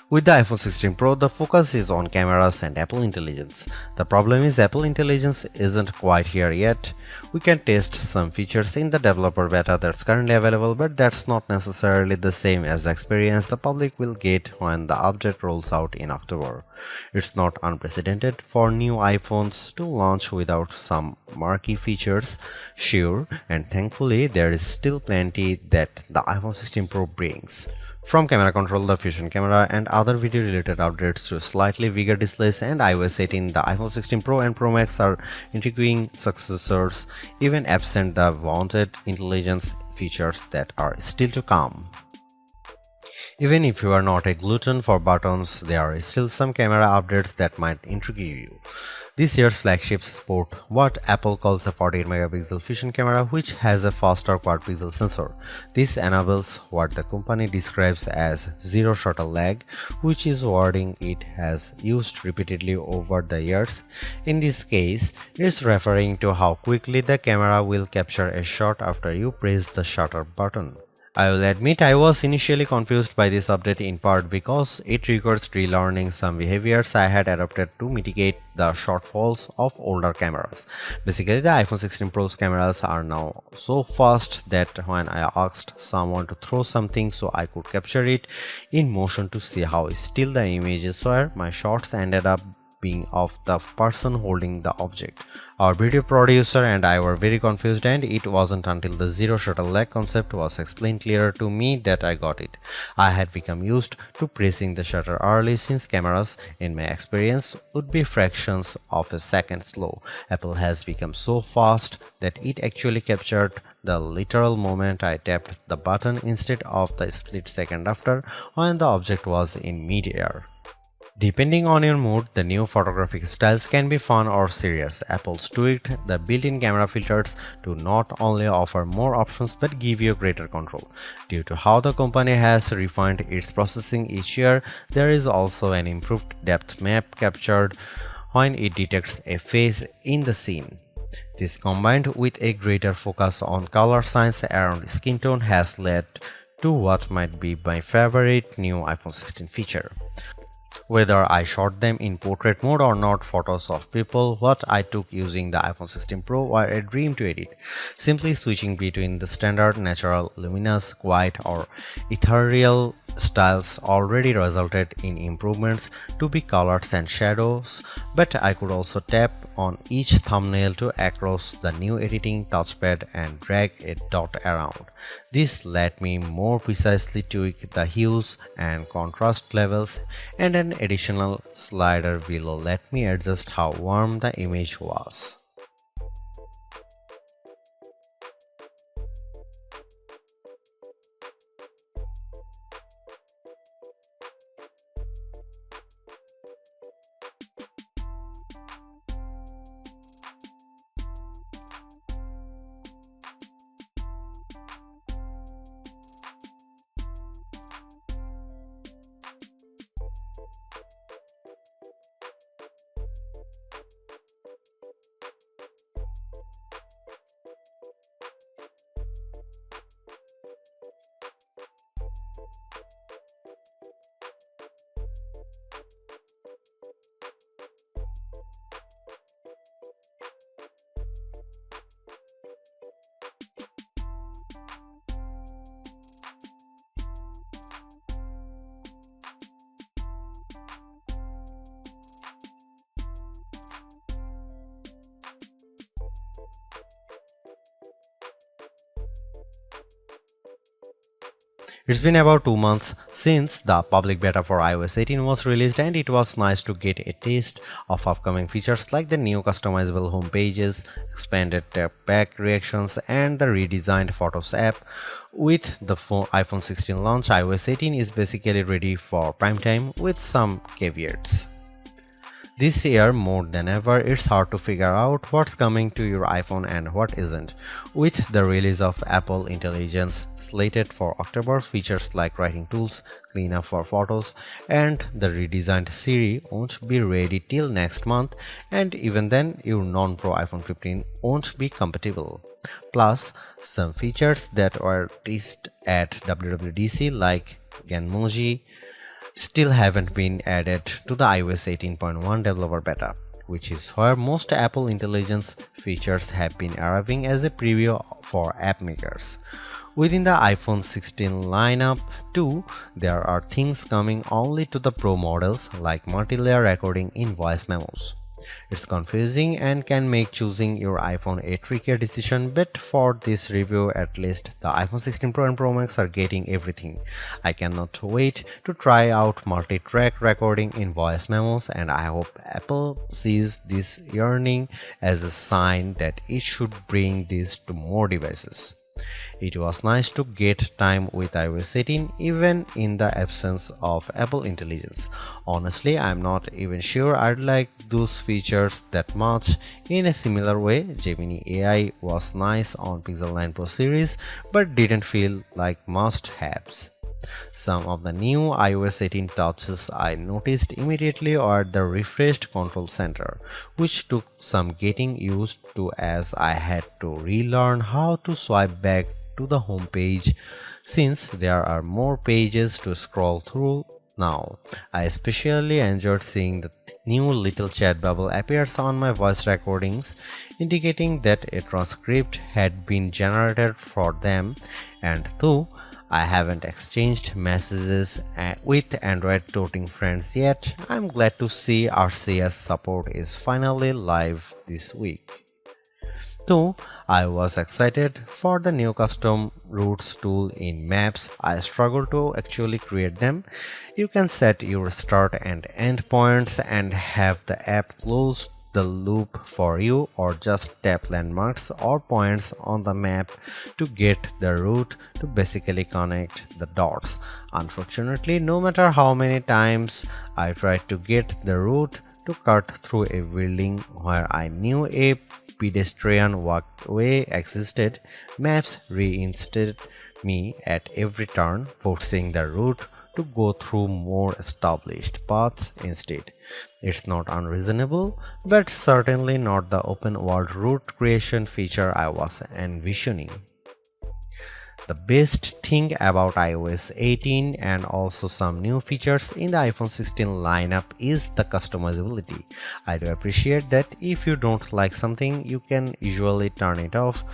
With the iPhone 16 Pro, the focus is on cameras and Apple Intelligence. The problem is Apple Intelligence isn't quite here yet. We can test some features in the developer beta that's currently available, but that's not necessarily the same as the experience the public will get when the update rolls out in October. It's not unprecedented for new iPhones to launch without some marquee features, sure, and thankfully there is still plenty that the iPhone 16 Pro brings. From camera control, the fusion camera, and other video related updates to slightly bigger displays and iOS 18, the iPhone 16 Pro and Pro Max are intriguing successors, even absent the wanted intelligence features that are still to come. Even if you are not a glutton for buttons, there are still some camera updates that might intrigue you. This year's flagships sport what Apple calls a 48 megapixel fusion camera, which has a faster quad pixel sensor. This enables what the company describes as zero shutter lag, which is wording it has used repeatedly over the years. In this case, it's referring to how quickly the camera will capture a shot after you press the shutter button. I will admit I was initially confused by this update in part because it requires relearning some behaviors I had adopted to mitigate the shortfalls of older cameras. Basically, the iPhone 16 Pro's cameras are now so fast that when I asked someone to throw something so I could capture it in motion to see how still the images were, my shots ended up being of the person holding the object. Our video producer and I were very confused, and it wasn't until the zero shutter lag concept was explained clearer to me that I got it. I had become used to pressing the shutter early since cameras, in my experience, would be fractions of a second slow. Apple has become so fast that it actually captured the literal moment I tapped the button instead of the split second after when the object was in mid-air. Depending on your mood, the new photographic styles can be fun or serious. Apple's tweaked the built-in camera filters to not only offer more options but give you greater control. Due to how the company has refined its processing each year, there is also an improved depth map captured when it detects a face in the scene. This, combined with a greater focus on color science around skin tone, has led to what might be my favorite new iPhone 16 feature. Whether I shot them in portrait mode or not, photos of people what I took using the iPhone 16 Pro were a dream to edit. Simply switching between the standard, natural, luminous, quiet or ethereal styles already resulted in improvements to be colors and shadows, but I could also tap on each thumbnail to across the new editing touchpad and drag a dot around. This let me more precisely tweak the hues and contrast levels, and an additional slider below let me adjust how warm the image was. It's been about 2 months since the public beta for iOS 18 was released, and it was nice to get a taste of upcoming features like the new customizable home pages, expanded tap-back reactions, and the redesigned Photos app. With the iPhone 16 launch, iOS 18 is basically ready for prime time with some caveats. This year, more than ever, it's hard to figure out what's coming to your iPhone and what isn't. With the release of Apple Intelligence slated for October, features like writing tools, cleanup for photos, and the redesigned Siri won't be ready till next month, and even then, your non-Pro iPhone 15 won't be compatible. Plus, some features that were teased at WWDC like Genmoji, still haven't been added to the iOS 18.1 developer beta, which is where most Apple Intelligence features have been arriving as a preview for app makers. Within the iPhone 16 lineup too, there are things coming only to the Pro models like multi-layer recording in voice memos. It's confusing and can make choosing your iPhone a trickier decision, but for this review at least, the iPhone 16 Pro and Pro Max are getting everything. I cannot wait to try out multi-track recording in voice memos, and I hope Apple sees this yearning as a sign that it should bring this to more devices. It was nice to get time with iOS 18 even in the absence of Apple Intelligence. Honestly, I'm not even sure I'd like those features that much. In a similar way, Gemini AI was nice on Pixel 9 Pro series but didn't feel like must-haves. Some of the new iOS 18 touches I noticed immediately are the refreshed control center, which took some getting used to as I had to relearn how to swipe back to the home page since there are more pages to scroll through now. I especially enjoyed seeing the new little chat bubble appears on my voice recordings, indicating that a transcript had been generated for them, and though I haven't exchanged messages with Android toting friends yet, I'm glad to see RCS support is finally live this week. Though I was excited for the new custom routes tool in Maps, I struggle to actually create them. You can set your start and end points and have the app close the loop for you, or just tap landmarks or points on the map to get the route to basically connect the dots. Unfortunately, no matter how many times I tried to get the route to cut through a building where I knew a pedestrian walkway existed, Maps reinstated me at every turn, forcing the route to go through more established paths instead. It's not unreasonable, but certainly not the open world route creation feature I was envisioning. The best thing about iOS 18 and also some new features in the iPhone 16 lineup is the customizability. I do appreciate that if you don't like something, you can usually turn it off.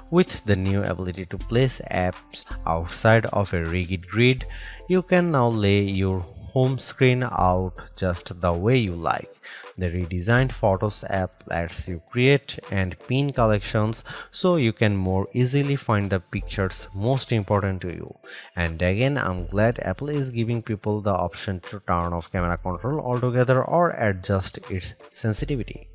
With the new ability to place apps outside of a rigid grid, you can now lay your home screen out just the way you like. The redesigned Photos app lets you create and pin collections so you can more easily find the pictures most important to you. And again, I'm glad Apple is giving people the option to turn off camera control altogether or adjust its sensitivity.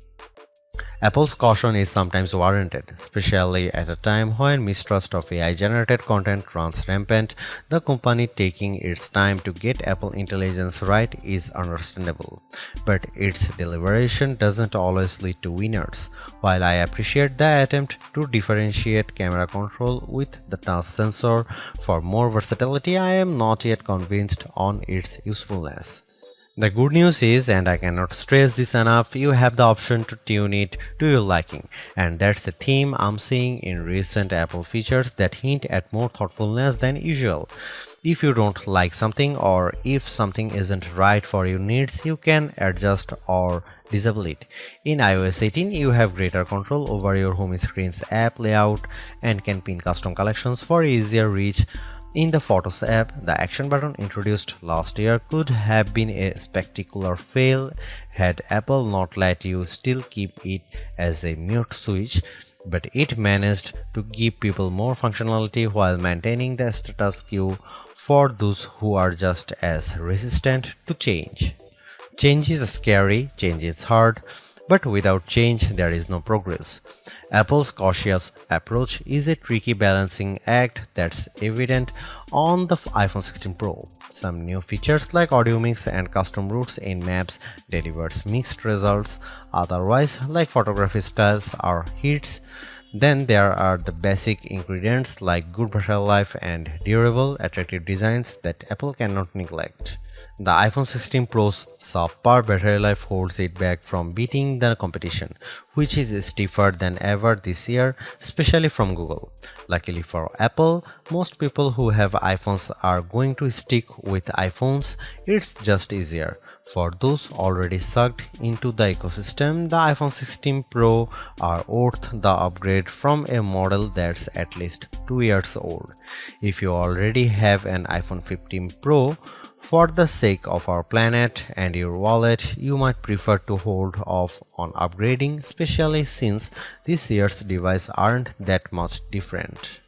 Apple's caution is sometimes warranted, especially at a time when mistrust of AI-generated content runs rampant. The company taking its time to get Apple Intelligence right is understandable, but its deliberation doesn't always lead to winners. While I appreciate the attempt to differentiate camera control with the touch sensor for more versatility, I am not yet convinced on its usefulness. The good news is, and I cannot stress this enough, you have the option to tune it to your liking, and that's the theme I'm seeing in recent Apple features that hint at more thoughtfulness than usual. If you don't like something or if something isn't right for your needs, you can adjust or disable it. In iOS 18, you have greater control over your home screen's app layout and can pin custom collections for easier reach. In the Photos app, the action button introduced last year could have been a spectacular fail had Apple not let you still keep it as a mute switch, but it managed to give people more functionality while maintaining the status quo for those who are just as resistant to change. Change is scary, change is hard, but without change there is no progress. Apple's cautious approach is a tricky balancing act that's evident on the iPhone 16 Pro. Some new features like audio mix and custom routes in Maps delivers mixed results, otherwise like photography styles are hits. Then there are the basic ingredients like good battery life and durable, attractive designs that Apple cannot neglect. The iPhone 16 Pro's subpar battery life holds it back from beating the competition, which is stiffer than ever this year, especially from Google. Luckily for Apple, most people who have iPhones are going to stick with iPhones. It's just easier. For those already sucked into the ecosystem, the iPhone 16 Pro are worth the upgrade from a model that's at least 2 years old. If you already have an iPhone 15 Pro, for the sake of our planet and your wallet, you might prefer to hold off on upgrading, especially since this year's devices aren't that much different.